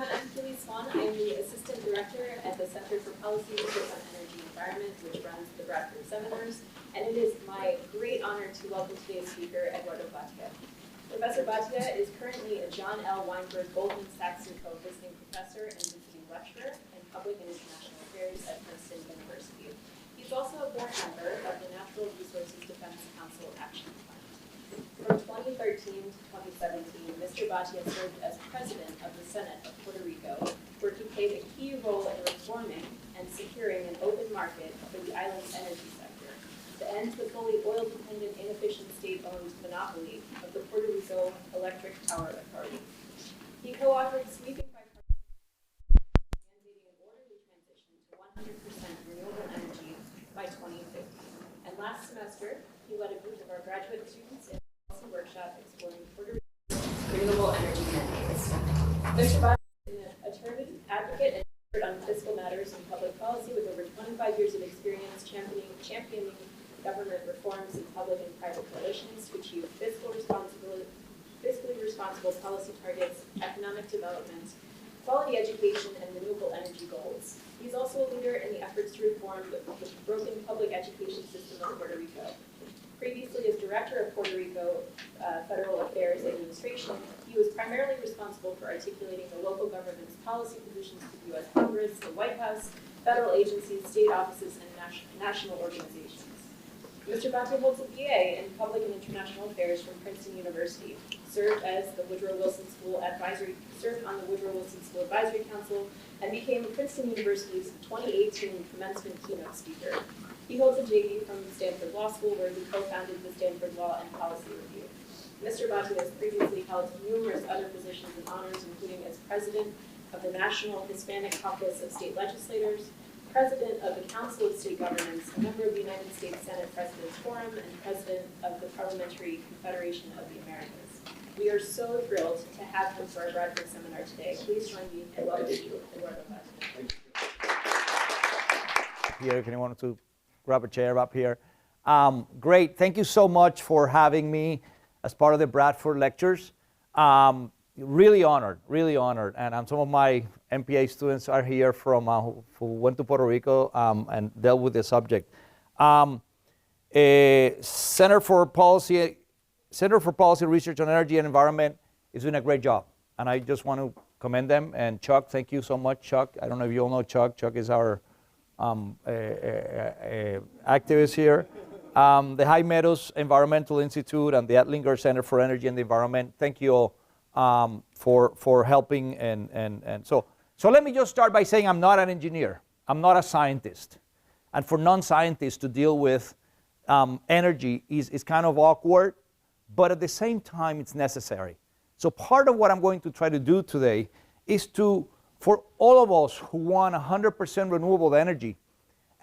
everyone. I'm Keely Swan. I'm the Assistant Director at the Center for Policy Research on Energy and Environment, which runs the Bradford seminars. And it is my great honor to welcome today's speaker, Eduardo Bhatia. Professor Bhatia is currently a John L. Weinberg Goldman Sachs Co. visiting professor and visiting lecturer in Public and International Affairs at Princeton University. He's also a board member of the Natural Resources Defense Council Action Fund. From 2013 to 2017, Mr. Bhatia served as president of the Senate of Puerto Rico, where he played a key role in reforming and securing an open market for the island's energy sector to end the fully oil-dependent, inefficient state-owned monopoly of the Puerto Rico Electric Power Authority. He co-authored sweeping bipartisan mandating an orderly transition to 100% renewable energy by 2050. And last semester, he led a group of our graduate students in workshop exploring Puerto Rico's renewable energy mandates. Mr. Bhatia is an attorney, advocate, and expert on fiscal matters and public policy with over 25 years of experience championing government reforms in public and private relations to achieve fiscally responsible policy targets, economic development, quality education, and renewable energy goals. He's also a leader in the efforts to reform the broken public education system of Puerto Rico. Previously, as Director of Puerto Rico Federal Affairs Administration, he was primarily responsible for articulating the local government's policy positions to the U.S. Congress, the White House, federal agencies, state offices, and national organizations. Mr. Bhatia holds a BA in Public and International Affairs from Princeton University, served on the Woodrow Wilson School Advisory Council, and became Princeton University's 2018 commencement keynote speaker. He holds a JD from Stanford Law School, where he co-founded the Stanford Law and Policy Review. Mr. Bhatia has previously held numerous other positions and honors, including as president of the National Hispanic Caucus of State Legislators, president of the Council of State Governments, a member of the United States Senate President's Forum, and president of the Parliamentary Confederation of the Americas. We are so thrilled to have him for our Bradford seminar today. Please join me in welcoming Eduardo Bhatia. Here, if anyone wants to grab a chair up here. Great, thank you so much for having me as part of the Bradford lectures. Really honored. And some of my MPA students are here from who went to Puerto Rico and dealt with the subject. Center for Policy Research on Energy and Environment is doing a great job. And I just want to commend them. And Chuck, thank you so much, Chuck. I don't know if you all know Chuck. Chuck is our activists here. The High Meadows Environmental Institute and the Atlinger Center for Energy and the Environment. Thank you all for helping. So let me just start by saying I'm not an engineer. I'm not a scientist. And for non-scientists to deal with energy is kind of awkward, but at the same time it's necessary. So part of what I'm going to try to do today is for all of us who want 100% renewable energy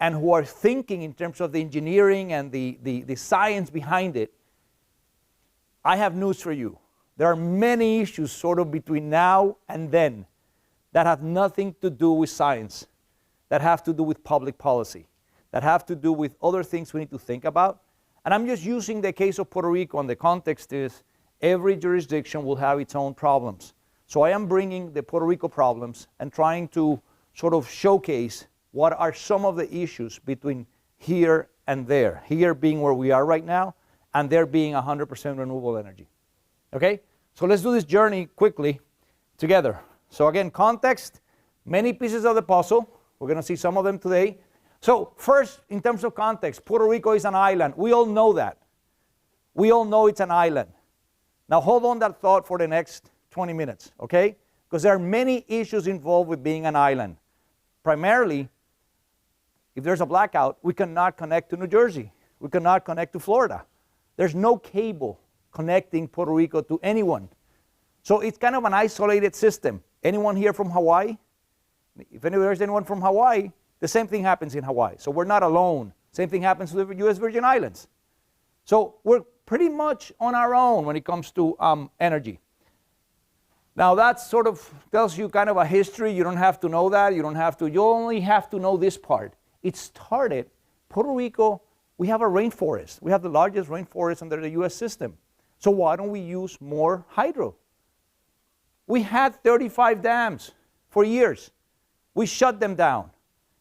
and who are thinking in terms of the engineering and the science behind it, I have news for you. There are many issues sort of between now and then that have nothing to do with science, that have to do with public policy, that have to do with other things we need to think about. And I'm just using the case of Puerto Rico, and the context is every jurisdiction will have its own problems. So I am bringing the Puerto Rico problems and trying to sort of showcase what are some of the issues between here and there, here being where we are right now, and there being 100% renewable energy. Okay? So let's do this journey quickly together. So again, context, many pieces of the puzzle. We're going to see some of them today. So first, in terms of context, Puerto Rico is an island. We all know that. We all know it's an island. Now hold on that thought for the next 20 minutes, okay? Because there are many issues involved with being an island. Primarily, if there's a blackout, we cannot connect to New Jersey. We cannot connect to Florida. There's no cable connecting Puerto Rico to anyone. So it's kind of an isolated system. Anyone here from Hawaii? If there's anyone from Hawaii, the same thing happens in Hawaii. So we're not alone. Same thing happens to the U.S. Virgin Islands. So we're pretty much on our own when it comes to energy. Now that sort of tells you kind of a history. You don't have to know that. You only have to know this part. It started, Puerto Rico, we have a rainforest. We have the largest rainforest under the U.S. system. So why don't we use more hydro? We had 35 dams. for years. We shut them down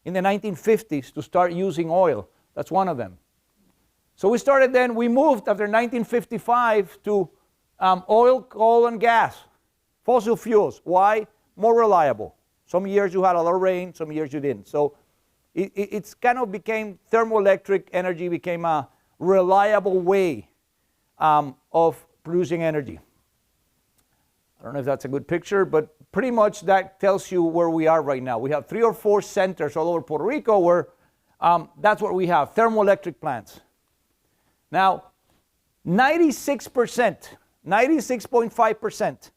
in the 1950s to start using oil. That's one of them. So we started then, we moved after 1955 to oil, coal, and gas, fossil fuels. Why? More reliable. Some years you had a lot of rain, some years you didn't. So it's kind of became, thermoelectric energy became a reliable way of producing energy. I don't know if that's a good picture, but pretty much that tells you where we are right now. We have 3 or 4 centers all over Puerto Rico where that's what we have, thermoelectric plants. Now, 96%, 96.5%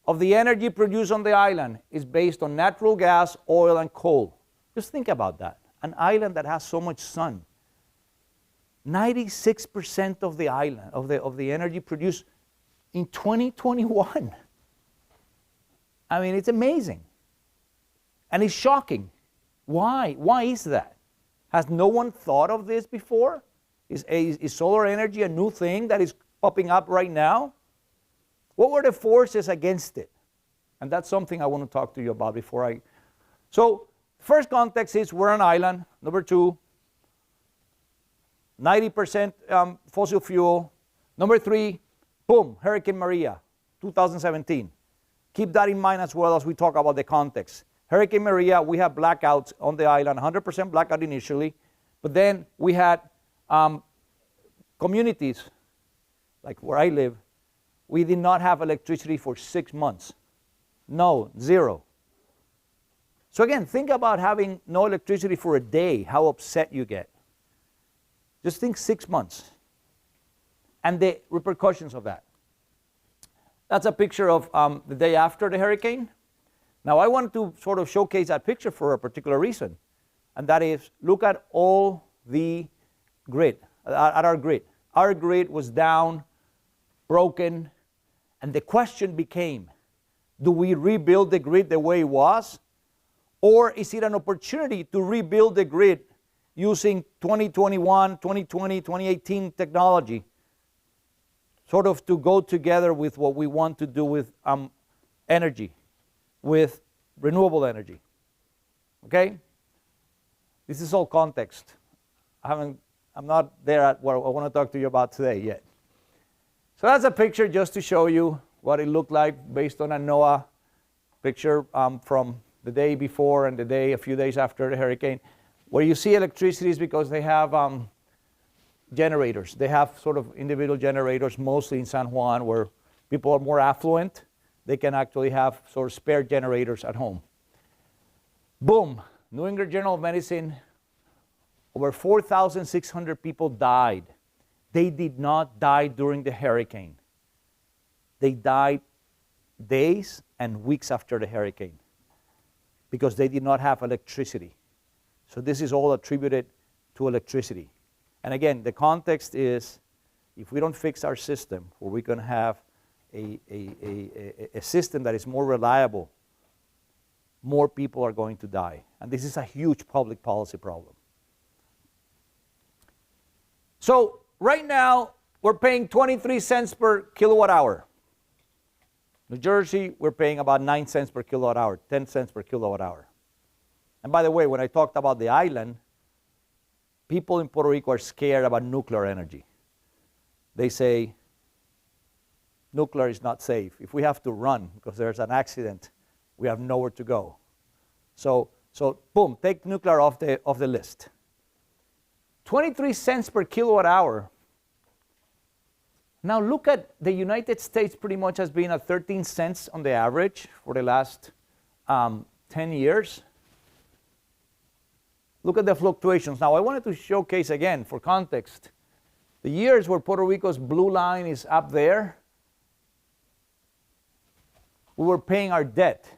of the energy produced on the island is based on natural gas, oil, and coal. Just think about that. An island that has so much sun. 96% of the island, of the energy produced in 2021. I mean, it's amazing. And it's shocking. Why? Why is that? Has no one thought of this before? Is solar energy a new thing that is popping up right now? What were the forces against it? And that's something I want to talk to you about before I... So, first context is we're an island. Number 2, 90% fossil fuel. Number 3, boom, Hurricane Maria, 2017. Keep that in mind as well as we talk about the context. Hurricane Maria, we have blackouts on the island, 100% blackout initially, but then we had communities, like where I live, we did not have electricity for 6 months. No, 0. So again, think about having no electricity for a day, how upset you get. Just think 6 months and the repercussions of that. That's a picture of the day after the hurricane. Now I wanted to sort of showcase that picture for a particular reason, and that is, look at all the grid, at our grid. Our grid was down, broken, and the question became, do we rebuild the grid the way it was? Or is it an opportunity to rebuild the grid using 2021, 2020, 2018 technology, sort of to go together with what we want to do with energy, with renewable energy? Okay? This is all context. I'm not there at what I want to talk to you about today yet. So that's a picture just to show you what it looked like based on a NOAA picture from the day before and the day, a few days after the hurricane. Where you see electricity is because they have generators. They have sort of individual generators, mostly in San Juan, where people are more affluent. They can actually have sort of spare generators at home. Boom, New England Journal of Medicine, over 4,600 people died. They did not die during the hurricane. They died days and weeks after the hurricane because they did not have electricity. So this is all attributed to electricity. And again, the context is, if we don't fix our system, where we're going to have a system that is more reliable, more people are going to die. And this is a huge public policy problem. So right now, we're paying 23 cents per kilowatt hour. New Jersey, we're paying about 9 cents per kilowatt hour, 10 cents per kilowatt hour. And by the way, when I talked about the island, people in Puerto Rico are scared about nuclear energy. They say, nuclear is not safe. If we have to run because there's an accident, we have nowhere to go. So boom, take nuclear off the list. 23 cents per kilowatt hour. Now look at the United States, pretty much has been at 13 cents on the average for the last 10 years. Look at the fluctuations. Now I wanted to showcase again, for context, the years where Puerto Rico's blue line is up there, we were paying our debt.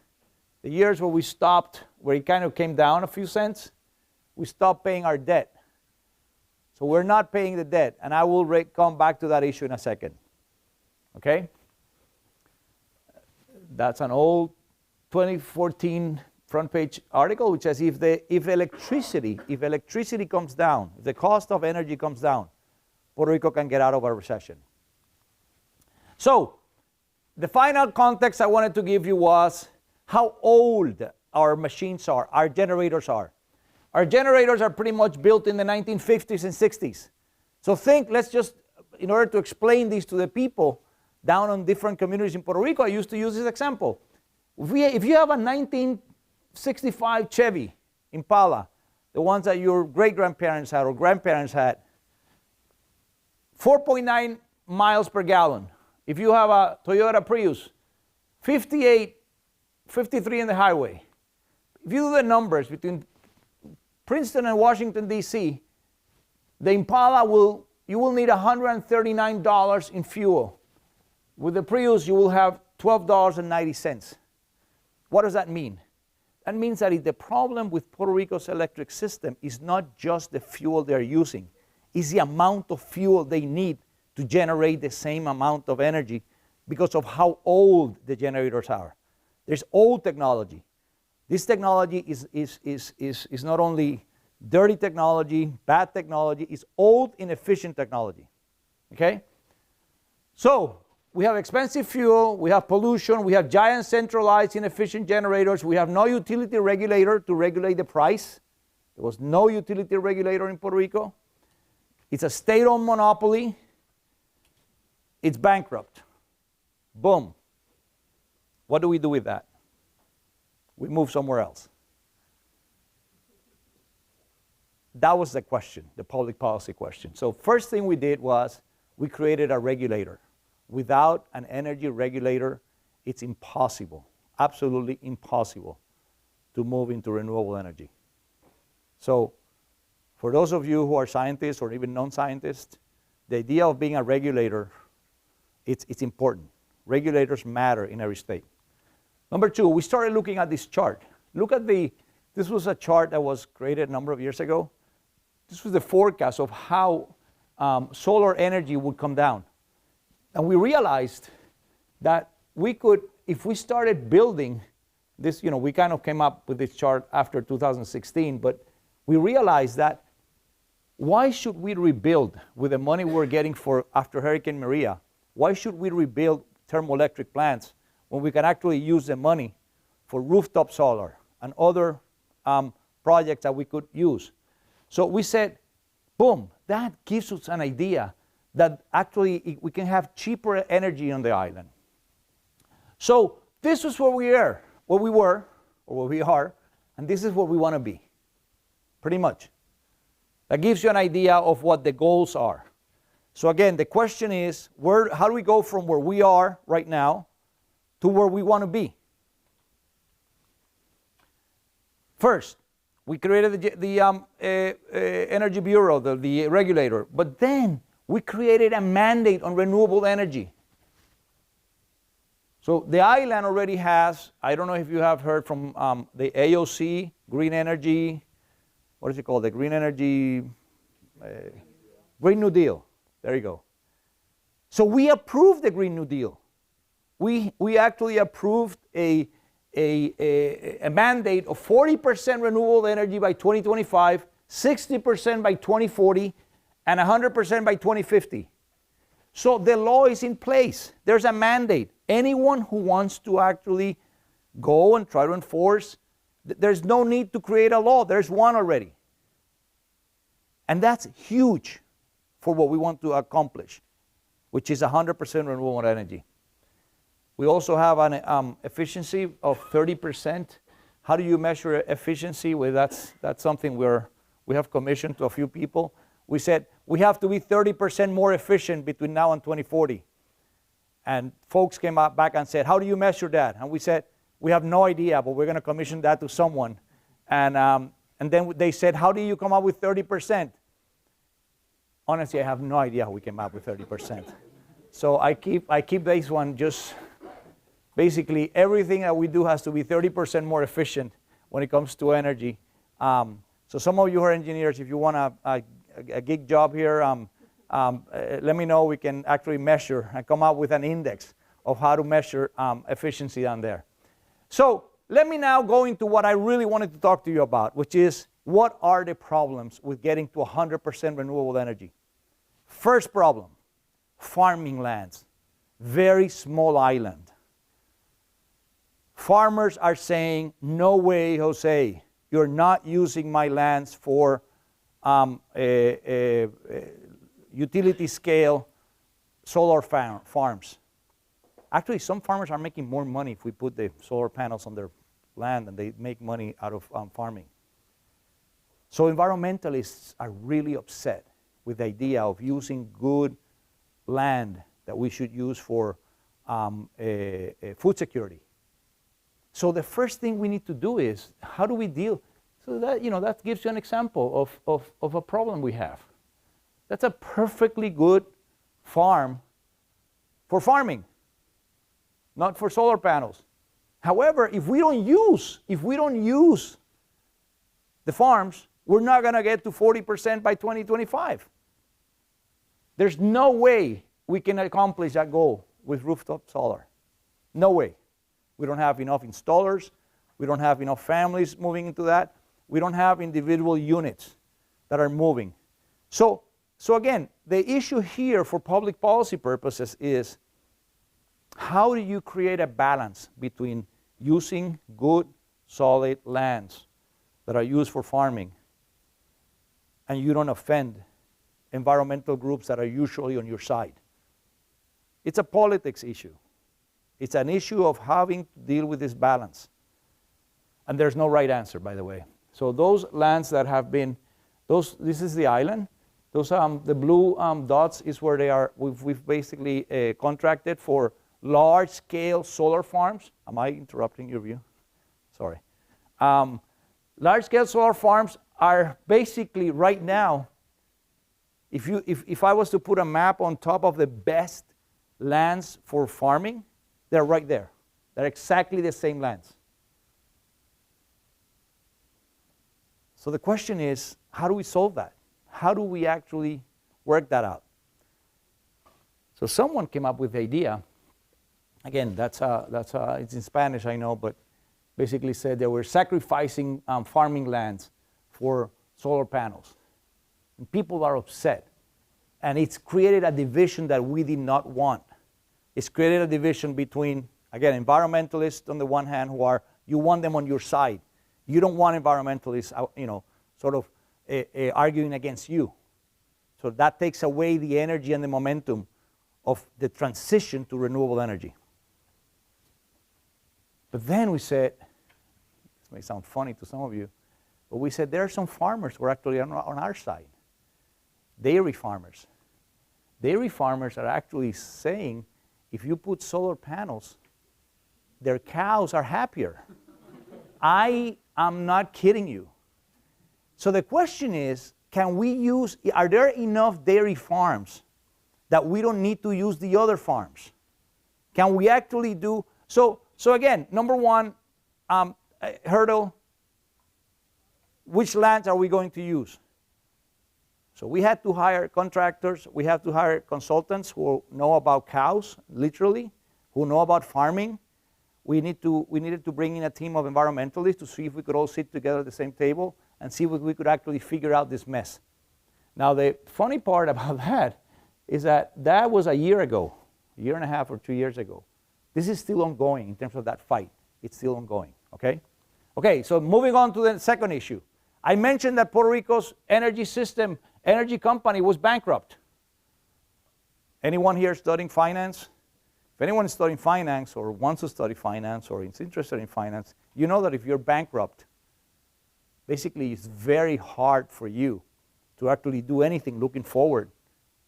The years where we stopped, where it kind of came down a few cents, we stopped paying our debt. So we're not paying the debt, and I will come back to that issue in a second. Okay? That's an old 2014 front page article which says if electricity comes down, if the cost of energy comes down, Puerto Rico can get out of a recession. So the final context I wanted to give you was, how old our machines are, our generators are. Our generators are pretty much built in the 1950s and 60s. So let's just, in order to explain this to the people down on different communities in Puerto Rico, I used to use this example. If you have a 1965 Chevy Impala, the ones that your great-grandparents had or grandparents had, 4.9 miles per gallon. If you have a Toyota Prius, 58, 53 in the highway. If you do the numbers between Princeton and Washington, D.C., the Impala you will need $139 in fuel. With the Prius, you will have $12.90. What does that mean? That means that the problem with Puerto Rico's electric system is not just the fuel they're using, it's the amount of fuel they need to generate the same amount of energy because of how old the generators are. There's old technology. This technology is not only dirty technology, bad technology, it's old, inefficient technology. Okay? So, we have expensive fuel, we have pollution, we have giant centralized inefficient generators, we have no utility regulator to regulate the price. There was no utility regulator in Puerto Rico. It's a state-owned monopoly. It's bankrupt. Boom. What do we do with that? We move somewhere else. That was the question, the public policy question. So first thing we did was we created a regulator. Without an energy regulator, it's impossible, absolutely impossible, to move into renewable energy. So for those of you who are scientists or even non-scientists, the idea of being a regulator, it's important. Regulators matter in every state. Number two, we started looking at this chart. This was a chart that was created a number of years ago. This was the forecast of how solar energy would come down. And we realized that we could, if we started building this, we kind of came up with this chart after 2016, but we realized that why should we rebuild with the money we're getting after Hurricane Maria? Why should we rebuild thermoelectric plants when we can actually use the money for rooftop solar and other projects that we could use? So we said, boom, that gives us an idea that actually we can have cheaper energy on the island. So this is where we were, or where we are, and this is where we want to be, pretty much. That gives you an idea of what the goals are. So again, the question is, how do we go from where we are right now to where we want to be? First, we created the Energy Bureau, the regulator, but then we created a mandate on renewable energy. So the island already has, I don't know if you have heard from the AOC, Green Energy, what is it called? The Green Energy, Green New Deal. There you go. So we approved the Green New Deal. We actually approved a mandate of 40% renewable energy by 2025, 60% by 2040, and 100% by 2050. So the law is in place. There's a mandate. Anyone who wants to actually go and try to enforce, there's no need to create a law. There's one already. And that's huge for what we want to accomplish, which is 100% renewable energy. We also have an efficiency of 30%. How do you measure efficiency? Well, that's something we have commissioned to a few people. We said we have to be 30% more efficient between now and 2040. And folks came back and said, how do you measure that? And we said, we have no idea, but we're going to commission that to someone. And then they said, how do you come up with 30%? Honestly, I have no idea how we came up with 30%. So I keep this one just, basically everything that we do has to be 30% more efficient when it comes to energy. So some of you are engineers, if you want a gig job here, let me know. We can actually measure and come up with an index of how to measure efficiency down there. So let me now go into what I really wanted to talk to you about, which is what are the problems with getting to 100% renewable energy? First problem, farming lands, very small island. farmers are saying, no way, Jose, you're not using my lands for utility scale solar farms. Actually, some farmers are making more money if we put the solar panels on their land and they make money out of farming. So environmentalists are really upset with the idea of using good land that we should use for food security. So the first thing we need to do is, how do we deal? So that, that gives you an example of a problem we have. That's a perfectly good farm for farming, not for solar panels. However, if we don't use the farms, we're not going to get to 40% by 2025. There's no way we can accomplish that goal with rooftop solar. No way. We don't have enough installers. We don't have enough families moving into that. We don't have individual units that are moving. So again, the issue here for public policy purposes is, how do you create a balance between using good, solid lands that are used for farming and you don't offend environmental groups that are usually on your side? It's a politics issue. It's an issue of having to deal with this balance. And there's no right answer, by the way. So those lands that have been, this is the island. Those, the blue dots is where they are. We've basically contracted for large-scale solar farms. Am I interrupting your view? Sorry. Large-scale solar farms are basically right now, if I was to put a map on top of the best lands for farming, they're right there. They're exactly the same lands. So the question is, how do we solve that? How do we actually work that out? So someone came up with the idea. Again, it's in Spanish, I know, but basically said they were sacrificing farming lands for solar panels. And people are upset. And it's created a division that we did not want. It's created a division between, again, environmentalists on the one hand, you want them on your side. You don't want environmentalists, sort of arguing against you. So that takes away the energy and the momentum of the transition to renewable energy. But then we said, this may sound funny to some of you, but we said there are some farmers who are actually on our side. Dairy farmers. Dairy farmers are actually saying, if you put solar panels, their cows are happier. I am not kidding you. So the question is, are there enough dairy farms that we don't need to use the other farms? Can we actually do, so again, number one, hurdle, which lands are we going to use? So we had to hire contractors, we have to hire consultants who know about cows, literally, who know about farming. We needed to bring in a team of environmentalists to see if we could all sit together at the same table and see if we could actually figure out this mess. Now the funny part about that is that was a year ago, a year and a half or 2 years ago. This is still ongoing in terms of that fight. It's still ongoing, okay? Okay, so moving on to the second issue. I mentioned that Puerto Rico's energy company was bankrupt. Anyone here studying finance? If anyone is studying finance or wants to study finance or is interested in finance, you know that if you're bankrupt, basically it's very hard for you to actually do anything looking forward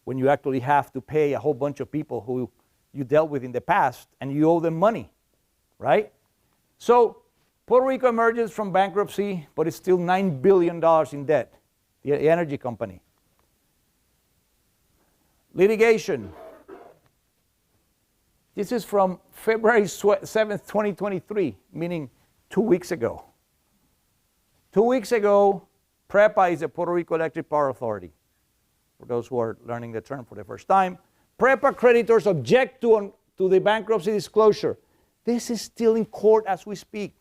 when you actually have to pay a whole bunch of people who you dealt with in the past and you owe them money, right? So Puerto Rico emerges from bankruptcy, but it's still $9 billion in debt, the energy company. Litigation. This is from February 7th, 2023, meaning 2 weeks ago. 2 weeks ago, PREPA is the Puerto Rico Electric Power Authority. For those who are learning the term for the first time, PREPA creditors object to the bankruptcy disclosure. This is still in court as we speak.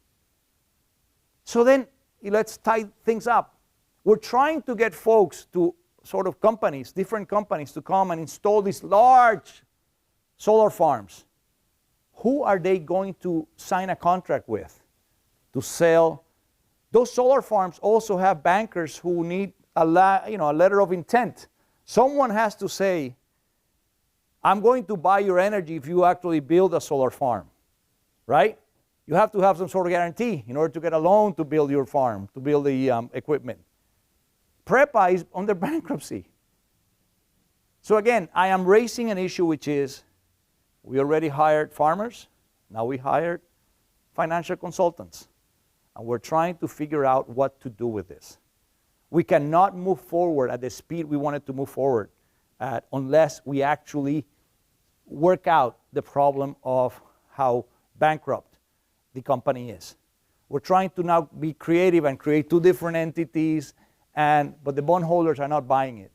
So then, let's tie things up. We're trying to get folks to sort of companies, different companies, to come and install these large solar farms. who are they going to sign a contract with to sell? Those solar farms also have bankers who need a letter of intent. Someone has to say, I'm going to buy your energy if you actually build a solar farm, right? You have to have some sort of guarantee in order to get a loan to build your farm, to build the equipment. PREPA is under bankruptcy. So again, I am raising an issue which is, we already hired farmers, now we hired financial consultants, and we're trying to figure out what to do with this. We cannot move forward at the speed we wanted to move forward at unless we actually work out the problem of how bankrupt the company is. We're trying to now be creative and create two different entities, but the bondholders are not buying it.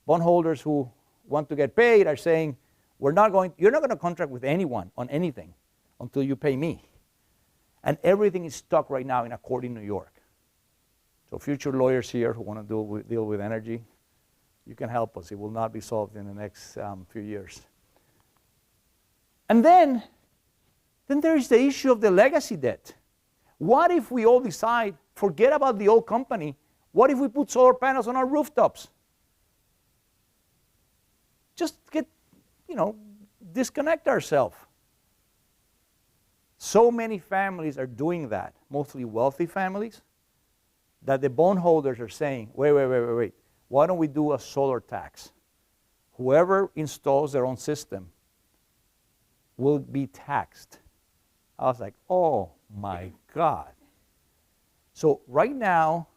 Bondholders who want to get paid are saying, you're not going to contract with anyone on anything until you pay me. And everything is stuck right now in a court in New York. So future lawyers here who want to deal with energy, you can help us. It will not be solved in the next few years. And then there's the issue of the legacy debt. What if we all decide, forget about the old company, what if we put solar panels on our rooftops? Just disconnect ourselves. So many families are doing that, mostly wealthy families, that the bondholders are saying, wait, why don't we do a solar tax? Whoever installs their own system will be taxed. I was like, oh my God. So right now,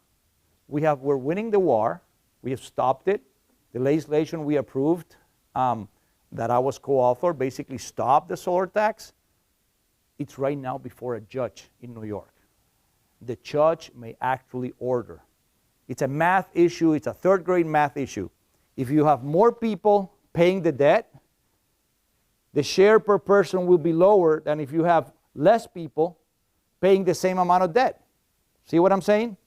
we're winning the war. We have stopped it. The legislation we approved that I was co-author basically stopped the solar tax. It's right now before a judge in New York. The judge may actually order. It's a math issue. It's a third grade math issue. If you have more people paying the debt, the share per person will be lower than if you have less people paying the same amount of debt. See what I'm saying?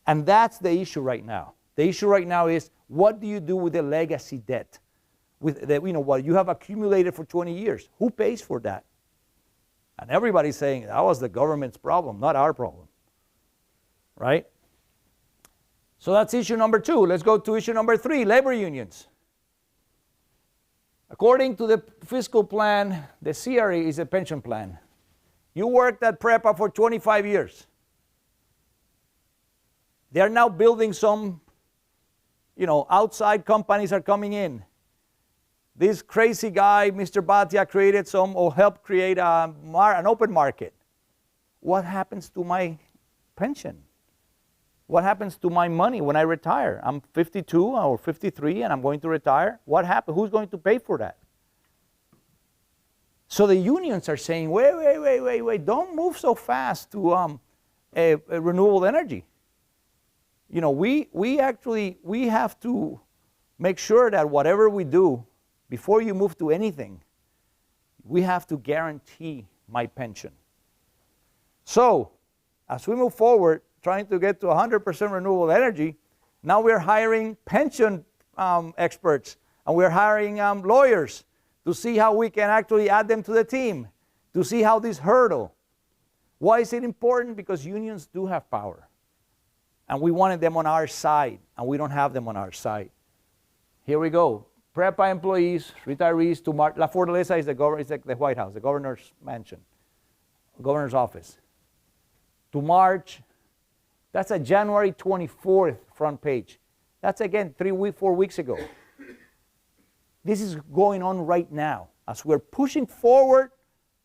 And that's the issue right now. The issue right now is, what do you do with the legacy debt? With what you have accumulated for 20 years. Who pays for that? And everybody's saying that was the government's problem, not our problem. Right? So that's issue number 2. Let's go to issue number 3, labor unions. According to the fiscal plan, the C-PREE is a pension plan. You worked at PREPA for 25 years. They are now building some, outside companies are coming in. This crazy guy, Mr. Bhatia, created or helped create an open market. What happens to my pension? What happens to my money when I retire? I'm 52 or 53 and I'm going to retire. What happens? Who's going to pay for that? So the unions are saying, wait, don't move so fast to renewable energy. We have to make sure that whatever we do, before you move to anything, we have to guarantee my pension. So, as we move forward, trying to get to 100% renewable energy, now we're hiring pension experts, and we're hiring lawyers to see how we can actually add them to the team, to see how this hurdle. Why is it important? Because unions do have power. And we wanted them on our side, and we don't have them on our side. Here we go. PREPA employees, retirees to March. La Fortaleza is the White House, the governor's mansion, governor's office. To March, that's a January 24th front page. That's again 4 weeks ago. This is going on right now. As we're pushing forward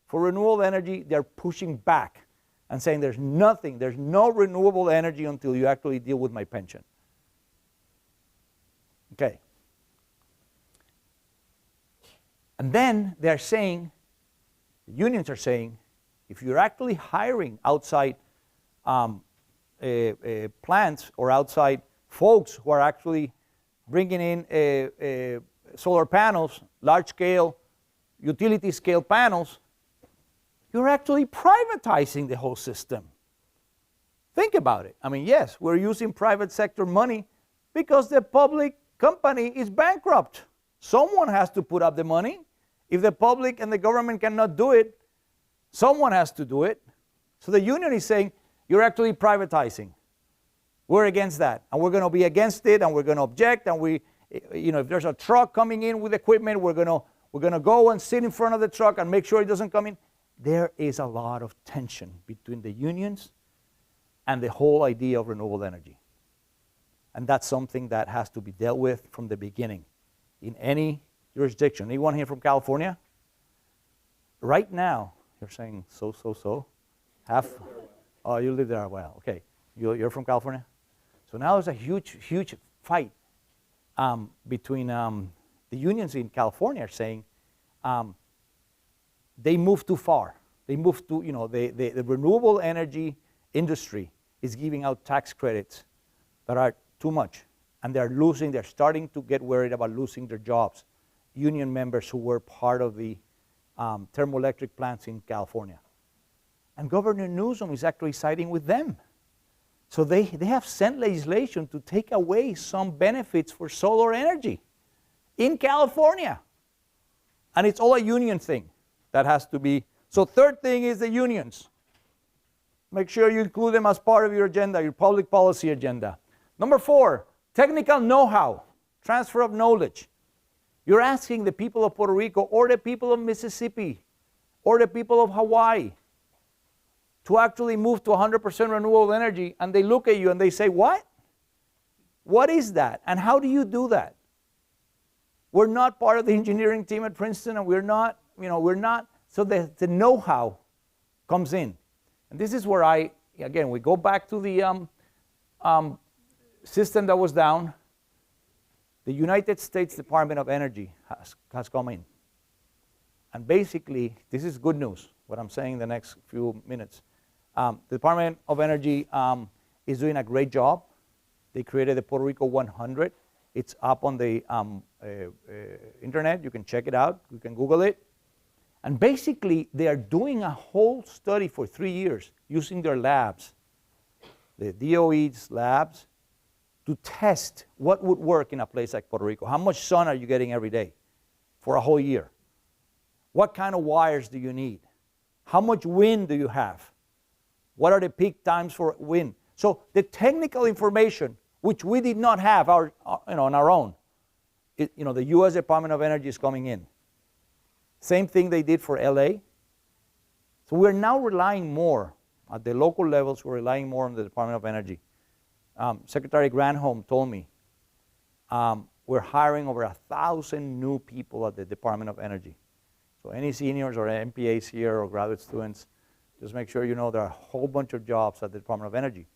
for renewable energy, they're pushing back and saying there's no renewable energy until you actually deal with my pension. Okay. And then they're saying, the unions are saying, if you're actually hiring outside plants or outside folks who are actually bringing in solar panels, large-scale, utility-scale panels, you're actually privatizing the whole system. Think about it. I mean, yes, we're using private sector money because the public company is bankrupt. Someone has to put up the money, If the public and the government cannot do it, someone has to do it. So the union is saying, you're actually privatizing. We're against that, and we're going to be against it, and we're going to object, and if there's a truck coming in with equipment, we're going to go and sit in front of the truck and make sure it doesn't come in. There is a lot of tension between the unions and the whole idea of renewable energy. And that's something that has to be dealt with from the beginning in any jurisdiction. Anyone here from California? Right now, you're saying so. Half? Oh, you live there a while. Okay. You're from California? So now there's a huge fight between the unions in California saying they move too far. They move to, the renewable energy industry is giving out tax credits that are too much. And they're starting to get worried about losing their jobs. Union members who were part of the thermoelectric plants in California. And Governor Newsom is actually siding with them. So they have sent legislation to take away some benefits for solar energy in California. And it's all a union thing that has to be. So third thing is the unions. Make sure you include them as part of your agenda, your public policy agenda. Number 4, technical know-how, transfer of knowledge. You're asking the people of Puerto Rico or the people of Mississippi or the people of Hawaii to actually move to 100% renewable energy, and they look at you and they say, what? What is that? And how do you do that? We're not part of the engineering team at Princeton, and we're not. So the know-how comes in. And this is where we go back to the system that was down. The United States Department of Energy has come in. And basically, this is good news, what I'm saying in the next few minutes. The Department of Energy is doing a great job. They created the Puerto Rico 100. It's up on the internet. You can check it out. You can Google it. And basically, they are doing a whole study for 3 years using their labs, the DOE's labs, to test what would work in a place like Puerto Rico. How much sun are you getting every day for a whole year? What kind of wires do you need? How much wind do you have? What are the peak times for wind? So the technical information, which we did not have on our own, the U.S. Department of Energy is coming in. Same thing they did for LA. So we're now relying more at the local levels. We're relying more on the Department of Energy. Secretary Granholm told me we're hiring over 1,000 new people at the Department of Energy. So any seniors or MPAs here or graduate students, just make sure you know there are a whole bunch of jobs at the Department of Energy.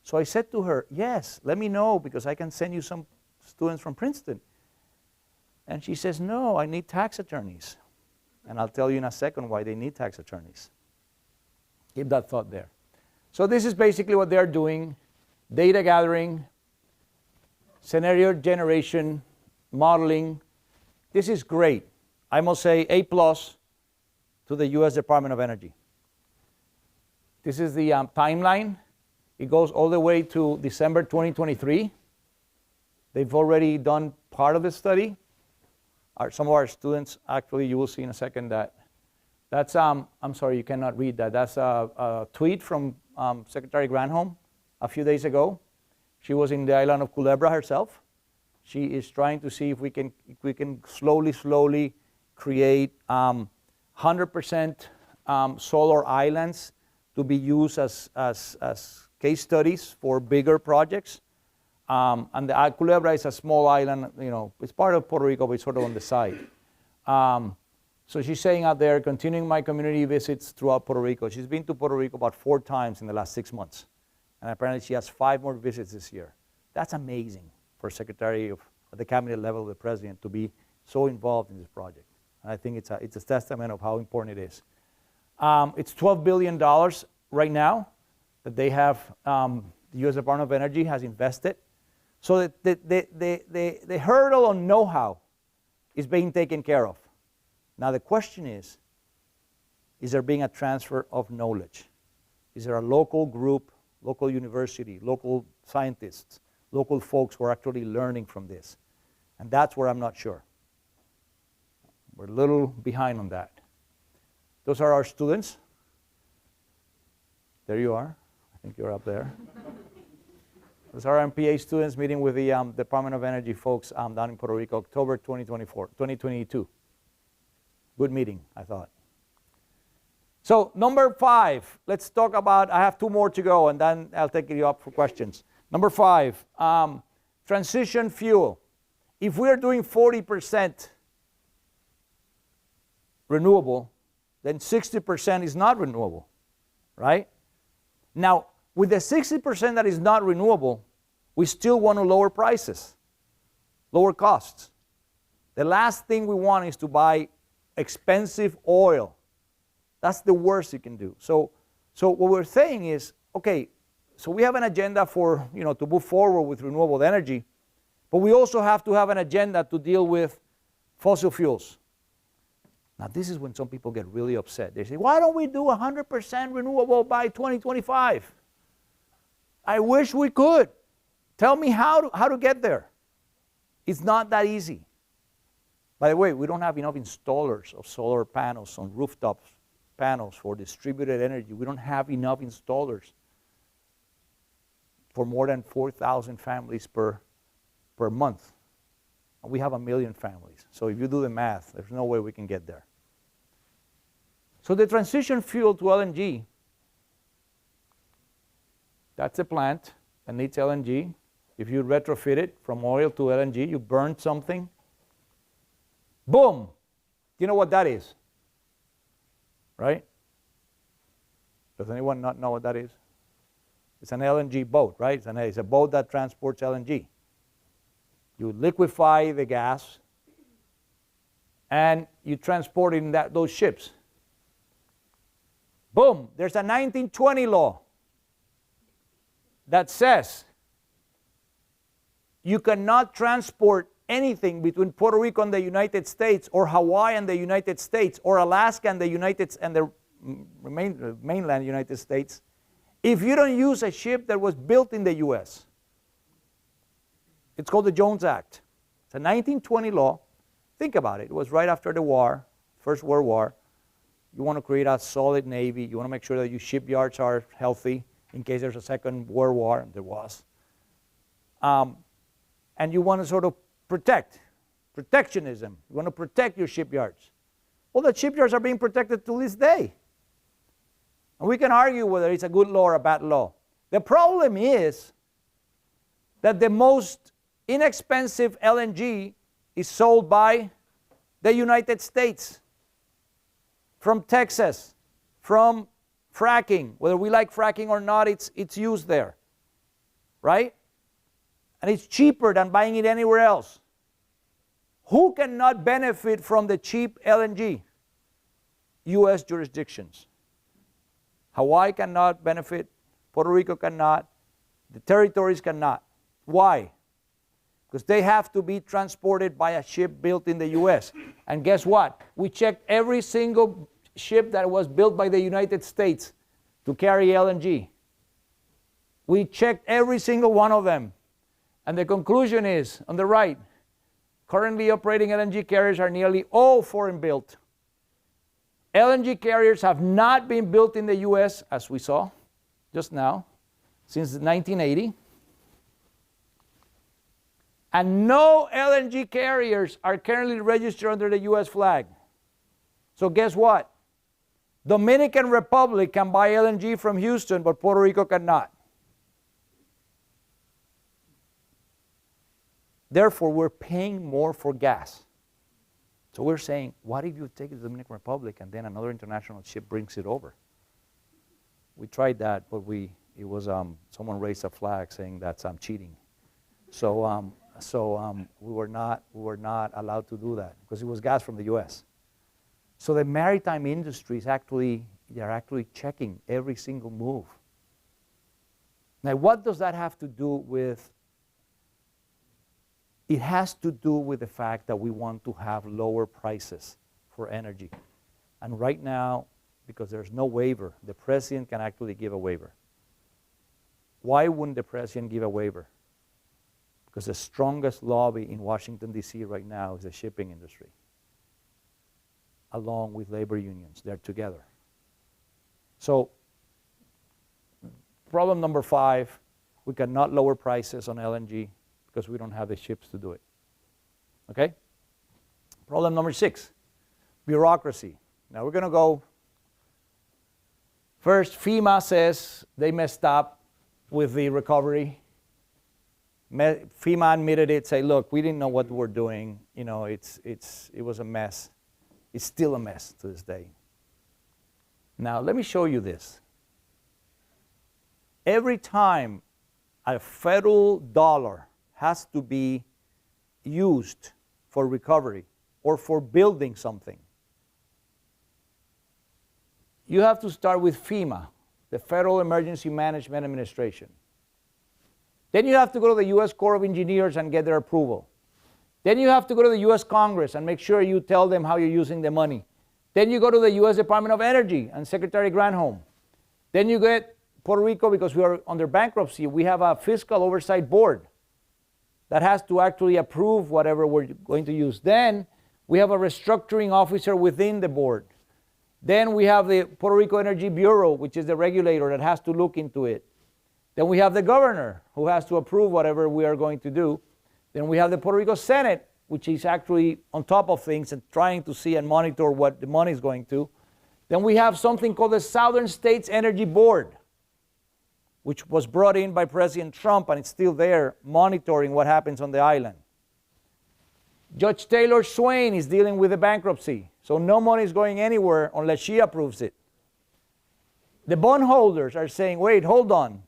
So I said to her, yes, let me know because I can send you some students from Princeton. And she says, no, I need tax attorneys. And I'll tell you in a second why they need tax attorneys. Keep that thought there. So this is basically what they're doing: data gathering, scenario generation, modeling. This is great. I must say A+ to the U.S. Department of Energy. This is the timeline. It goes all the way to December 2023. They've already done part of the study. Some of our students, actually, you will see in a second that's, I'm sorry, you cannot read that. That's a tweet from Secretary Granholm a few days ago. She was in the island of Culebra herself. She is trying to see if we can slowly create 100% solar islands to be used as case studies for bigger projects. And the Culebra is a small island, it's part of Puerto Rico, but it's sort of on the side. So she's saying out there, continuing my community visits throughout Puerto Rico. She's been to Puerto Rico about 4 times in the last 6 months. And apparently she has 5 more visits this year. That's amazing for a secretary at the cabinet level of the president to be so involved in this project. And I think it's a testament of how important it is. It's $12 billion right now that they have, the U.S. Department of Energy has invested. So the hurdle on know-how is being taken care of. Now the question is there being a transfer of knowledge? Is there a local group, local university, local scientists, local folks who are actually learning from this? And that's where I'm not sure. We're a little behind on that. Those are our students. There you are. I think you're up there. Those are our MPA students meeting with the Department of Energy folks down in Puerto Rico, October 2022. Good meeting, I thought. So number 5, let's talk about, I have 2 more to go, and then I'll take you up for questions. Number 5, transition fuel. If we're doing 40% renewable, then 60% is not renewable, right? Now, with the 60% that is not renewable, we still want to lower prices, lower costs. The last thing we want is to buy expensive oil. That's the worst you can do. So what we're saying is, okay, so we have an agenda for, to move forward with renewable energy, but we also have to have an agenda to deal with fossil fuels. Now, this is when some people get really upset. They say, why don't we do 100% renewable by 2025? I wish we could. Tell me how to get there. It's not that easy. By the way, we don't have enough installers of solar panels on rooftop panels for distributed energy. We don't have enough installers for more than 4,000 families per month. And we have 1 million families. So if you do the math, there's no way we can get there. So the transition fuel to LNG, that's a plant that needs LNG. If you retrofit it from oil to LNG, you burn something. Boom! You know what that is? Right? Does anyone not know what that is? It's an LNG boat, right? It's a boat that transports LNG. You liquefy the gas and you transport it in those ships. Boom! There's a 1920 law that says you cannot transport anything between Puerto Rico and the United States, or Hawaii and the United States, or Alaska and the mainland United States, if you don't use a ship that was built in the U.S. It's called the Jones Act. It's a 1920 law. Think about it. It was right after the war, First World War. You want to create a solid Navy. You want to make sure that your shipyards are healthy in case there's a Second World War, and there was. And you want to sort of protectionism. You want to protect your shipyards. Well, the shipyards are being protected to this day. And we can argue whether it's a good law or a bad law. The problem is that the most inexpensive LNG is sold by the United States, from Texas, from fracking. Whether we like fracking or not, it's used there, right? And it's cheaper than buying it anywhere else. Who cannot benefit from the cheap LNG? U.S. jurisdictions. Hawaii cannot benefit. Puerto Rico cannot. The territories cannot. Why? Because they have to be transported by a ship built in the U.S. And guess what? We checked every single ship that was built by the United States to carry LNG. We checked every single one of them. And the conclusion is, on the right, currently operating LNG carriers are nearly all foreign-built. LNG carriers have not been built in the U.S., as we saw just now, since 1980. And no LNG carriers are currently registered under the U.S. flag. So guess what? Dominican Republic can buy LNG from Houston, but Puerto Rico cannot. Therefore, we're paying more for gas. So we're saying, what if you take the Dominican Republic and then another international ship brings it over? We tried that, but someone raised a flag saying that's cheating. So we were not allowed to do that because it was gas from the U.S. So the maritime industry is actually checking every single move. Now, what does that have to do with? It has to do with the fact that we want to have lower prices for energy. And right now, because there's no waiver, the president can actually give a waiver. Why wouldn't the president give a waiver? Because the strongest lobby in Washington, D.C. right now is the shipping industry. along with labor unions. They're together. So problem number 5, we cannot lower prices on LNG because we don't have the ships to do it. Okay? Problem number 6, bureaucracy. Now we're going to go, first, FEMA says they messed up with the recovery. FEMA admitted it, say, look, we didn't know what we're doing. You know, it was a mess. It's still a mess to this day. Now, let me show you this. Every time a federal dollar has to be used for recovery or for building something, you have to start with FEMA, the Federal Emergency Management Administration. Then you have to go to the U.S. Corps of Engineers and get their approval. Then you have to go to the U.S. Congress and make sure you tell them how you're using the money. Then you go to the U.S. Department of Energy and Secretary Granholm. Then you get Puerto Rico, because we are under bankruptcy, we have a fiscal oversight board that has to actually approve whatever we're going to use. Then we have a restructuring officer within the board. Then we have the Puerto Rico Energy Bureau, which is the regulator that has to look into it. Then we have the governor, who has to approve whatever we are going to do. Then we have the Puerto Rico Senate, which is actually on top of things and trying to see and monitor what the money is going to. Then we have something called the Southern States Energy Board, which was brought in by President Trump, and it's still there monitoring what happens on the island. Judge Taylor Swain is dealing with the bankruptcy, so no money is going anywhere unless she approves it. The bondholders are saying, wait, hold on.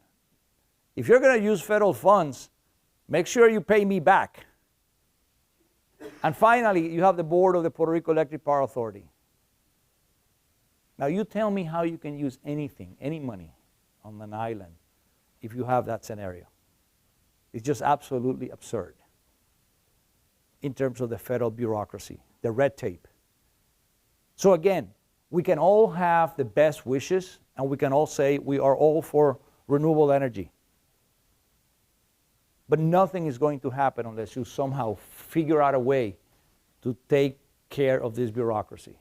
If you're going to use federal funds, make sure you pay me back. And finally, you have the board of the Puerto Rico Electric Power Authority. Now you tell me how you can use anything, any money on an island if you have that scenario. It's just absolutely absurd in terms of the federal bureaucracy, the red tape. So again, we can all have the best wishes and we can all say we are all for renewable energy. But nothing is going to happen unless you somehow figure out a way to take care of this bureaucracy.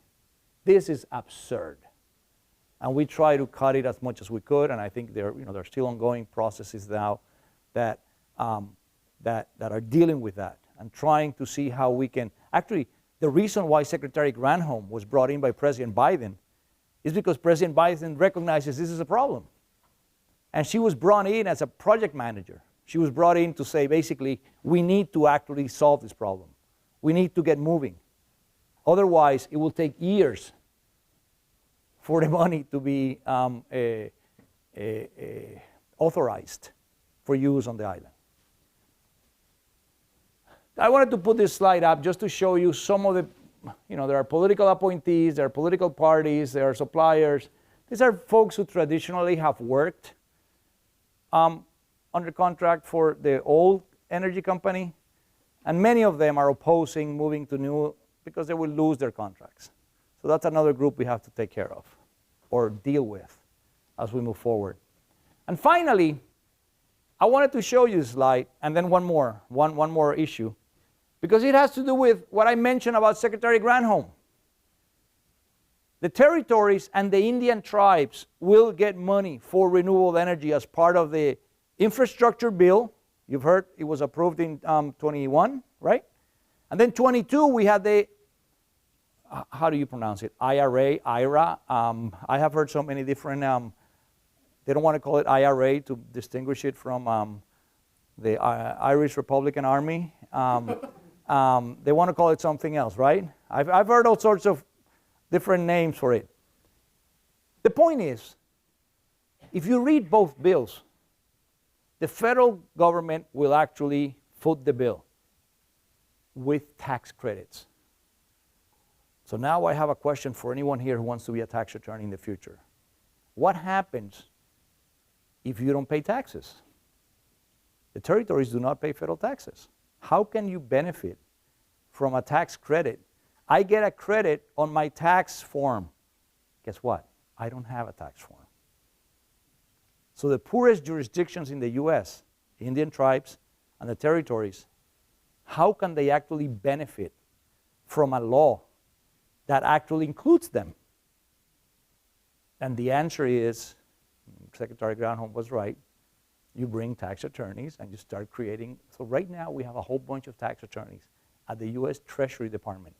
This is absurd. And we try to cut it as much as we could, and I think there are still ongoing processes now that are dealing with that and trying to see how we can. Actually, the reason why Secretary Granholm was brought in by President Biden is because President Biden recognizes this is a problem. And she was brought in as a project manager. She was brought in to say, basically, we need to actually solve this problem. We need to get moving. Otherwise, it will take years for the money to be authorized for use on the island. I wanted to put this slide up just to show you some of the, there are political appointees, there are political parties, there are suppliers. These are folks who traditionally have worked under contract for the old energy company, and many of them are opposing moving to new because they will lose their contracts. So that's another group we have to take care of or deal with as we move forward. And finally, I wanted to show you this slide, and then one more issue, because it has to do with what I mentioned about Secretary Granholm. The territories and the Indian tribes will get money for renewable energy as part of the infrastructure bill. You've heard it was approved in 21, right? And then 22, we had the, how do you pronounce it? IRA. I have heard so many different, they don't want to call it IRA to distinguish it from the Irish Republican Army. They want to call it something else, right? I've heard all sorts of different names for it. The point is, if you read both bills, the federal government will actually foot the bill with tax credits. So now I have a question for anyone here who wants to be a tax attorney in the future. What happens if you don't pay taxes? The territories do not pay federal taxes. How can you benefit from a tax credit? I get a credit on my tax form. Guess what? I don't have a tax form. So the poorest jurisdictions in the U.S., Indian tribes and the territories, how can they actually benefit from a law that actually includes them? And the answer is, Secretary Granholm was right, you bring tax attorneys and you start creating. So right now we have a whole bunch of tax attorneys at the US Treasury Department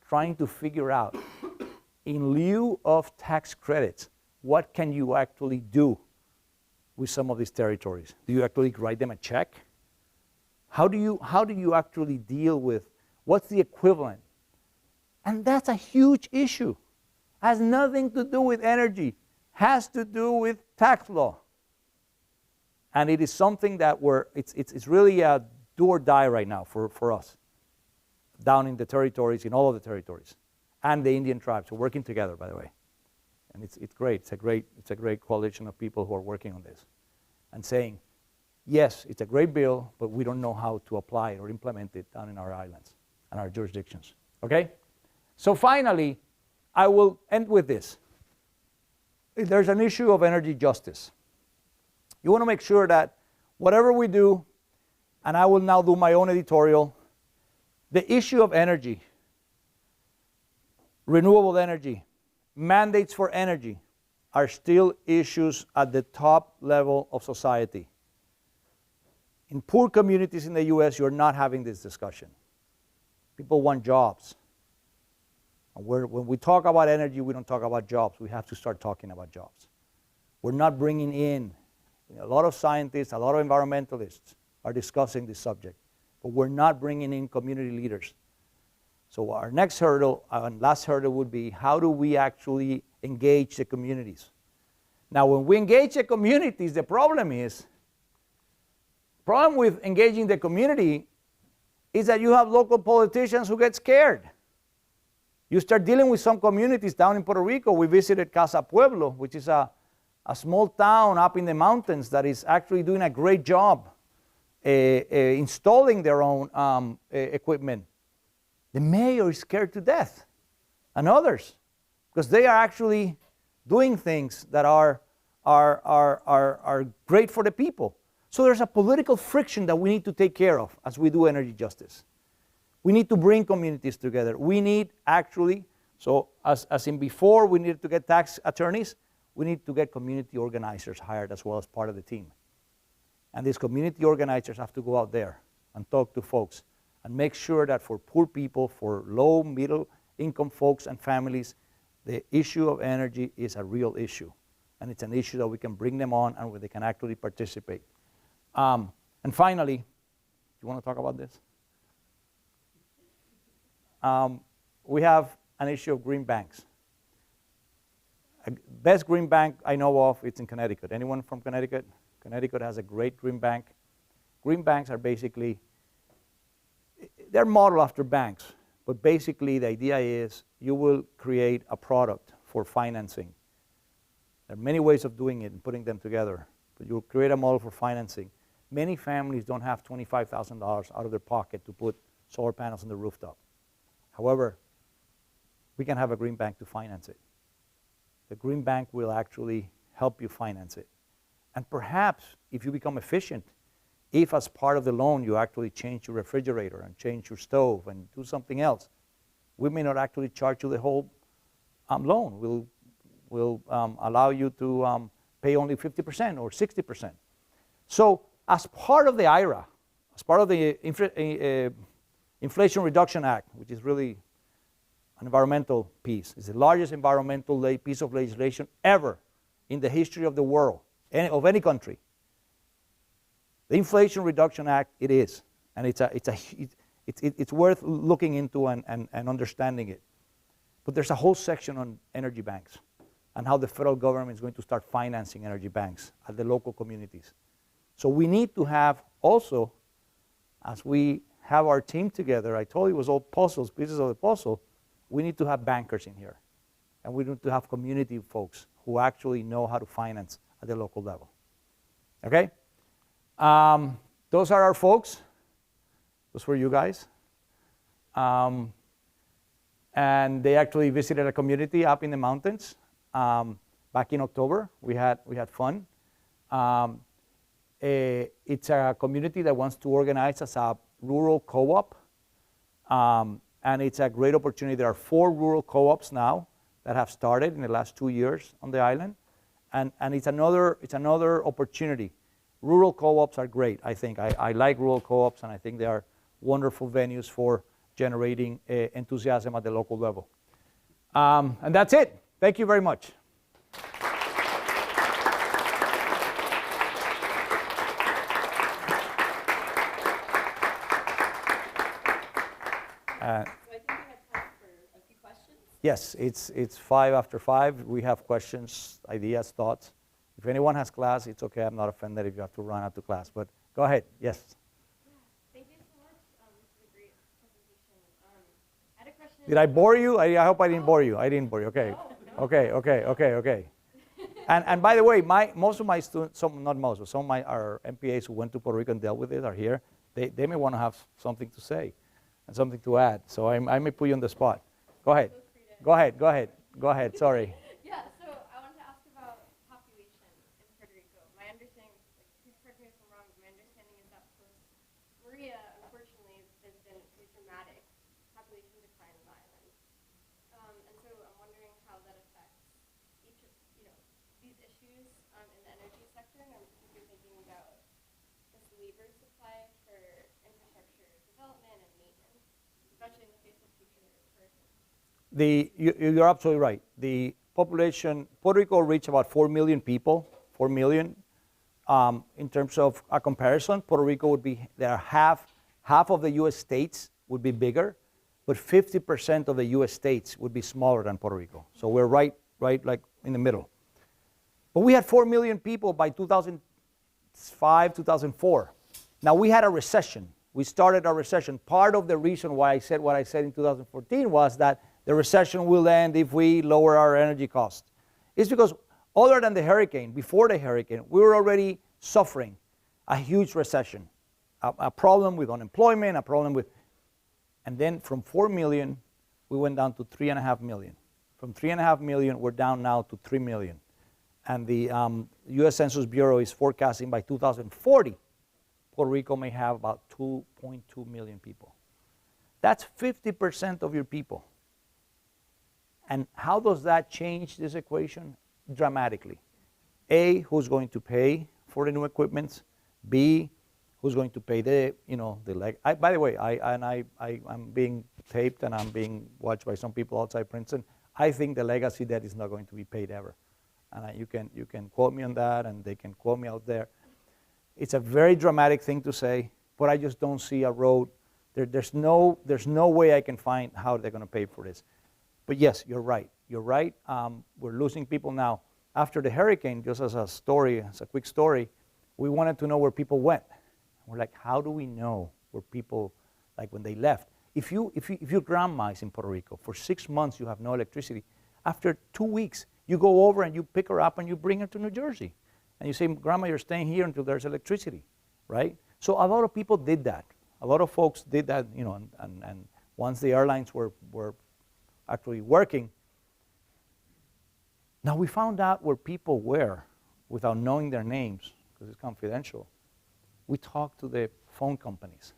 trying to figure out, in lieu of tax credits, what can you actually do with some of these territories? Do you actually write them a check? How do you actually deal with, what's the equivalent? And that's a huge issue. Has nothing to do with energy, has to do with tax law. And it is something that it's really a do or die right now for us, down in the territories, in all of the territories, and the Indian tribes. We're working together, by the way. And it's great. It's a great coalition of people who are working on this and saying, yes, it's a great bill, but we don't know how to apply it or implement it down in our islands and our jurisdictions. Okay? So finally, I will end with this. There's an issue of energy justice. You want to make sure that whatever we do, and I will now do my own editorial, the issue of energy, renewable energy, mandates for energy are still issues at the top level of society. In poor communities in the US, you're not having this discussion. People want jobs. And when we talk about energy, we don't talk about jobs. We have to start talking about jobs. We're not bringing in, a lot of scientists, a lot of environmentalists are discussing this subject, but we're not bringing in community leaders. So our next hurdle, and last hurdle would be, how do we actually engage the communities? Now, when we engage the communities, the problem with engaging the community is that you have local politicians who get scared. You start dealing with some communities down in Puerto Rico. We visited Casa Pueblo, which is a small town up in the mountains that is actually doing a great job installing their own equipment. The mayor is scared to death, and others, because they are actually doing things that are great for the people. So there's a political friction that we need to take care of as we do energy justice. We need to bring communities together. We need actually, so as in before, we needed to get tax attorneys, we need to get community organizers hired as well as part of the team. And these community organizers have to go out there and talk to folks and make sure that for poor people, for low, middle income folks and families, the issue of energy is a real issue. And it's an issue that we can bring them on and where they can actually participate. And finally, do you want to talk about this? We have an issue of green banks. Best green bank I know of, it's in Connecticut. Anyone from Connecticut? Connecticut has a great green bank. Green banks are basically, they're modeled after banks, but basically the idea is you will create a product for financing. There are many ways of doing it and putting them together, but you'll create a model for financing. Many families don't have $25,000 out of their pocket to put solar panels on the rooftop. However, we can have a green bank to finance it. The green bank will actually help you finance it. And perhaps if you become efficient, if as part of the loan you actually change your refrigerator and change your stove and do something else, we may not actually charge you the whole loan. We'll allow you to pay only 50% or 60%. So as part of the IRA, as part of the Inflation Reduction Act, which is really an environmental piece, it's the largest environmental piece of legislation ever in the history of the world, of any country. The Inflation Reduction Act, it is, and it's worth looking into and understanding it. But there's a whole section on energy banks and how the federal government is going to start financing energy banks at the local communities. So we need to have also, as we have our team together, I told you it was all puzzles, pieces of the puzzle, we need to have bankers in here. And we need to have community folks who actually know how to finance at the local level. Okay? Those are our folks. Those were you guys. And they actually visited a community up in the mountains back in October. We had fun. It's a community that wants to organize as a rural co-op. and it's a great opportunity. There are 4 rural co-ops now that have started in the last 2 years on the island, and it's another opportunity. Rural co-ops are great, I think. I like rural co-ops, and I think they are wonderful venues for generating enthusiasm at the local level. And that's it. Thank you very much. So I think we have time for a few questions. Yes, it's 5 after 5. We have questions, ideas, thoughts. If anyone has class, it's okay. I'm not offended if you have to run out to class. But go ahead. Yes. Yeah, thank you so much. This is a great presentation. I had a question. Did I bore you? I hope I didn't bore you. I didn't bore you. Okay. No. Okay. And by the way, most of my students, some of our MPAs who went to Puerto Rico and dealt with this are here. They may want to have something to say and something to add. So I may put you on the spot. Go ahead. Go ahead. Sorry. Yeah, so I wanted to ask about population in Puerto Rico. My understanding, please correct me if I'm wrong, my understanding is that post-Maria, unfortunately, there's been a dramatic population decline in the island. And so I'm wondering how that affects each of, these issues in the energy sector. And I'm particularly thinking about this labor supply for infrastructure development and maintenance, especially in the face of future hurricanes. You're absolutely right. The population, Puerto Rico reached about 4 million people, 4 million. In terms of a comparison, Puerto Rico would be, half of the U.S. states would be bigger, but 50% of the U.S. states would be smaller than Puerto Rico. So we're right like in the middle. But we had 4 million people by 2005, 2004. Now we had a recession. We started a recession. Part of the reason why I said what I said in 2014 was that the recession will end if we lower our energy costs. It's because other than the hurricane, before the hurricane, we were already suffering a huge recession, a problem with unemployment, a problem with, and then from 4 million, we went down to 3.5 million. From 3.5 million, we're down now to 3 million. And the U.S. Census Bureau is forecasting by 2040, Puerto Rico may have about 2.2 million people. That's 50% of your people. And how does that change this equation? Dramatically. A, who's going to pay for the new equipment? B, who's going to pay the leg? By the way, I'm being taped and I'm being watched by some people outside Princeton. I think the legacy debt is not going to be paid ever. And you can quote me on that, and they can quote me out there. It's a very dramatic thing to say, but I just don't see a road. There's no way I can find how they're going to pay for this. But yes, you're right. You're right. We're losing people now. After the hurricane, just as a quick story, we wanted to know where people went. We're like, how do we know where people, like when they left? If your grandma is in Puerto Rico, for 6 months you have no electricity. After 2 weeks, you go over and you pick her up and you bring her to New Jersey. And you say, Grandma, you're staying here until there's electricity, right? So a lot of people did that. A lot of folks did that, and once the airlines were actually working. Now we found out where people were without knowing their names, because it's confidential. We talked to the phone companies,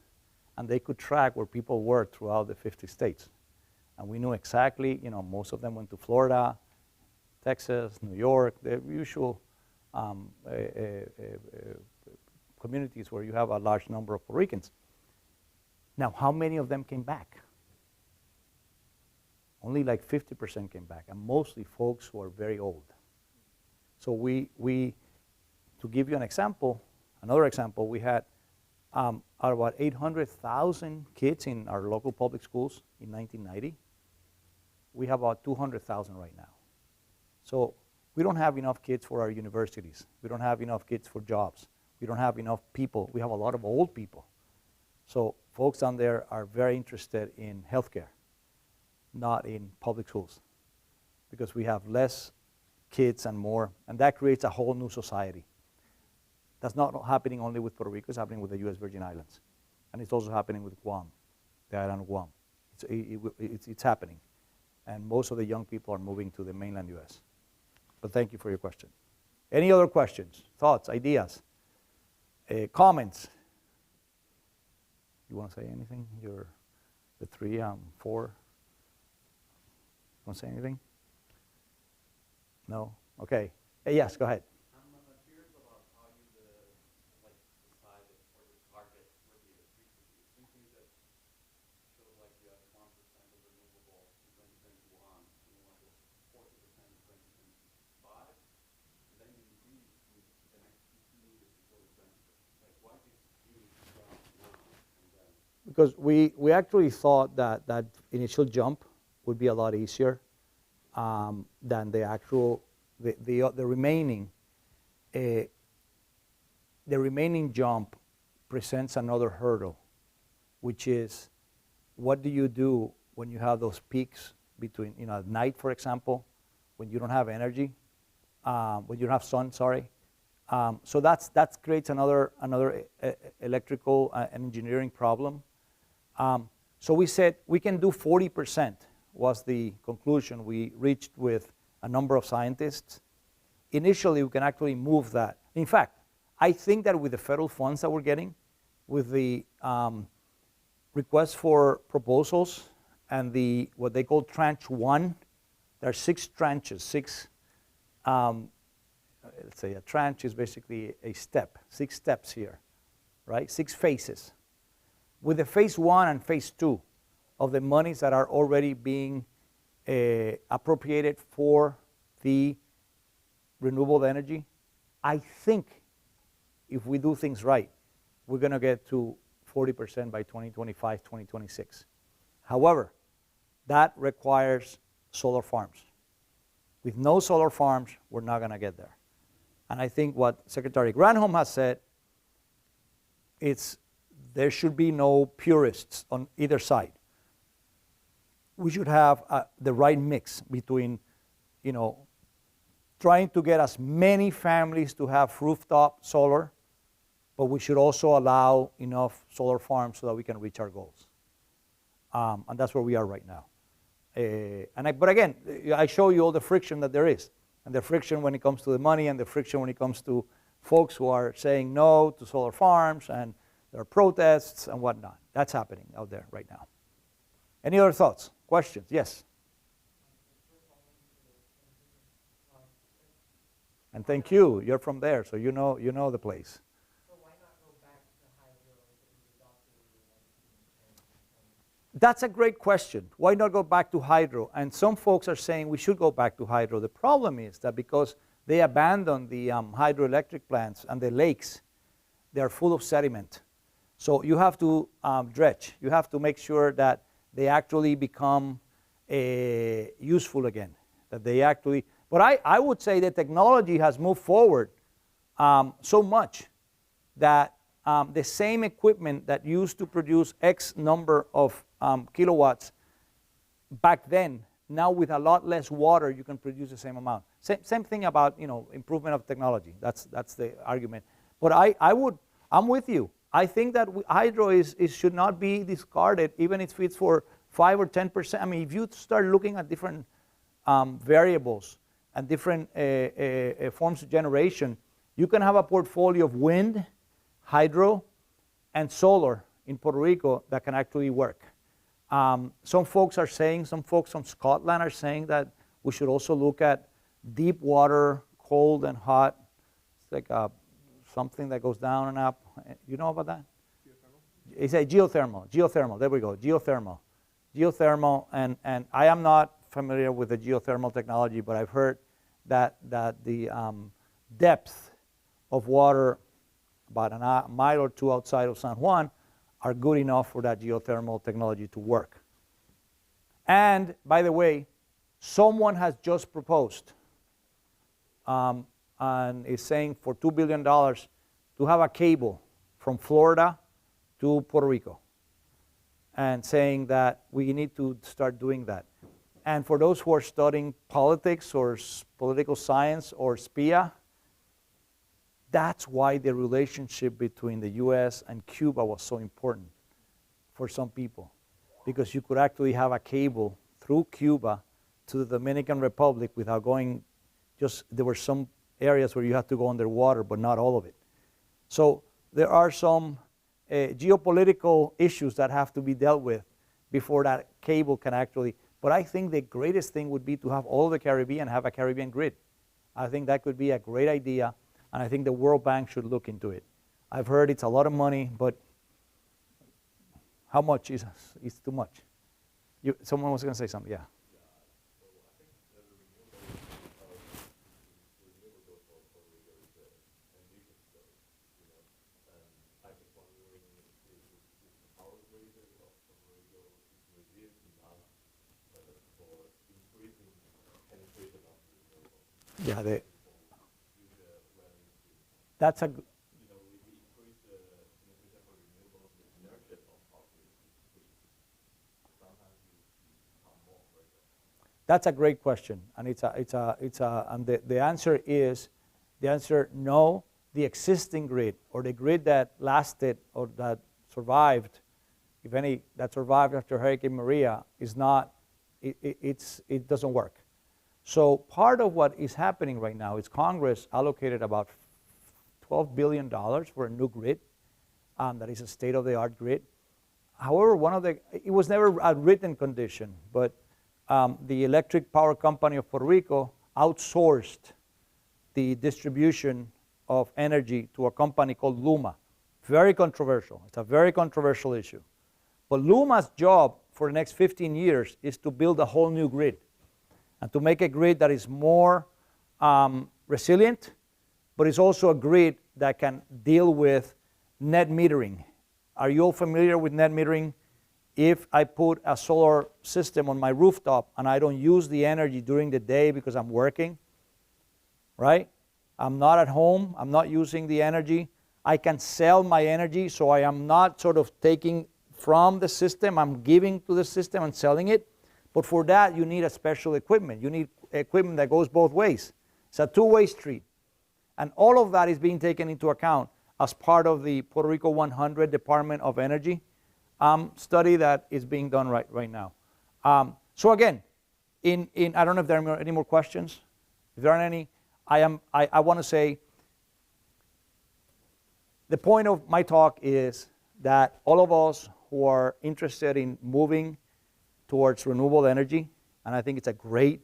and they could track where people were throughout the 50 states. And we knew exactly, most of them went to Florida, Texas, New York, the usual communities where you have a large number of Puerto Ricans. Now, how many of them came back? Only like 50% came back, and mostly folks who are very old. So we to give you an example, another example, we had about 800,000 kids in our local public schools in 1990. We have about 200,000 right now. So we don't have enough kids for our universities. We don't have enough kids for jobs. We don't have enough people. We have a lot of old people. So folks down there are very interested in healthcare, not in public schools, because we have less kids and more, and that creates a whole new society. That's not happening only with Puerto Rico, it's happening with the U.S. Virgin Islands. And it's also happening with Guam, the island of Guam. It's happening. And most of the young people are moving to the mainland U.S. But thank you for your question. Any other questions, thoughts, ideas, comments? You want to say anything? The 3, 4. Want to say anything? No? Okay. Yes, go ahead. I'm curious about how you decide or the target for the frequency. It seems to me that show like you have 1% of renewable in 2021 and you want to 40% in 2025, and then you increase with the next 15 years before it's done. Like why this huge jump now and then? Because we actually thought that that initial jump would be a lot easier than the actual, the remaining jump presents another hurdle, which is what do you do when you have those peaks between, at night, for example, when you don't have energy, when you don't have sun, sorry. So that creates another electrical and engineering problem. So we said we can do 40%. Was the conclusion we reached with a number of scientists. Initially, we can actually move that. In fact, I think that with the federal funds that we're getting, with the request for proposals and the what they call tranche 1, there are 6 tranches, 6, let's say a tranche is basically a step, 6 steps here, right? 6 phases. With the phase 1 and phase 2, of the monies that are already being appropriated for the renewable energy, I think if we do things right, we're going to get to 40% by 2025, 2026. However, that requires solar farms. With no solar farms, we're not going to get there. And I think what Secretary Granholm has said, there should be no purists on either side. We should have the right mix between, trying to get as many families to have rooftop solar, but we should also allow enough solar farms so that we can reach our goals. And that's where we are right now. But again, I show you all the friction that there is, and the friction when it comes to the money, and the friction when it comes to folks who are saying no to solar farms, and there are protests and whatnot. That's happening out there right now. Any other thoughts, questions? Yes. And thank you. You're from there, so you know the place. So why not go back to hydro if it was adopted? That's a great question. Why not go back to hydro? And some folks are saying we should go back to hydro. The problem is that because they abandoned the hydroelectric plants and the lakes, they are full of sediment. So you have to dredge. You have to make sure that they actually become useful again. That they actually, but I would say the technology has moved forward so much that the same equipment that used to produce X number of kilowatts back then, now with a lot less water, you can produce the same amount. Same thing about improvement of technology. That's the argument. But I'm with you. I think that hydro should not be discarded, even if it's for 5 or 10%. I mean, if you start looking at different variables and different forms of generation, you can have a portfolio of wind, hydro, and solar in Puerto Rico that can actually work. Some folks from Scotland are saying that we should also look at deep water, cold and hot. It's like something that goes down and up. You know about that? Geothermal? It's a geothermal, there we go, geothermal, and I am not familiar with the geothermal technology, but I've heard that the depth of water about a mile or 2 outside of San Juan are good enough for that geothermal technology to work. And by the way, someone has just proposed and is saying for $2 billion to have a cable from Florida to Puerto Rico, and saying that we need to start doing that. And for those who are studying politics or political science or SPIA, that's why the relationship between the US and Cuba was so important for some people, because you could actually have a cable through Cuba to the Dominican Republic without going, there were some areas where you had to go underwater, but not all of it. So there are some geopolitical issues that have to be dealt with before that cable can actually, but I think the greatest thing would be to have all the Caribbean have a Caribbean grid. I think that could be a great idea, and I think the World Bank should look into it. I've heard it's a lot of money, but how much is too much? Someone was going to say something, yeah. Yeah, that's a That's a great question, and and the answer is, no. The existing grid, or the grid that lasted or that survived, if any, that survived after Hurricane Maria, is not. It doesn't work. So part of what is happening right now is Congress allocated about $12 billion for a new grid, that is a state-of-the-art grid. However, it was never a written condition, but the electric power company of Puerto Rico outsourced the distribution of energy to a company called Luma. Very controversial. It's a very controversial issue. But Luma's job for the next 15 years is to build a whole new grid and to make a grid that is more resilient, but it's also a grid that can deal with net metering. Are you all familiar with net metering? If I put a solar system on my rooftop and I don't use the energy during the day because I'm working, right? I'm not at home, I'm not using the energy, I can sell my energy, so I am not sort of taking from the system, I'm giving to the system and selling it. But for that, you need a special equipment. You need equipment that goes both ways. It's a two-way street. And all of that is being taken into account as part of the Puerto Rico 100 Department of Energy study that is being done right now. So again, I don't know if there are any more questions. If there aren't any, I want to say the point of my talk is that all of us who are interested in moving towards renewable energy, and I think it's a great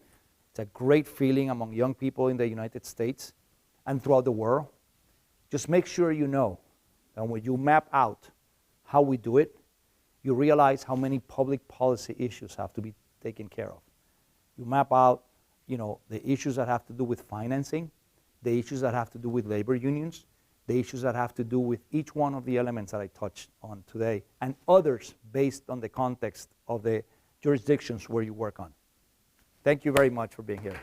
feeling among young people in the United States and throughout the world. Just make sure you know that when you map out how we do it, you realize how many public policy issues have to be taken care of. You map out, the issues that have to do with financing, the issues that have to do with labor unions, the issues that have to do with each one of the elements that I touched on today, and others based on the context of the jurisdictions where you work on. Thank you very much for being here.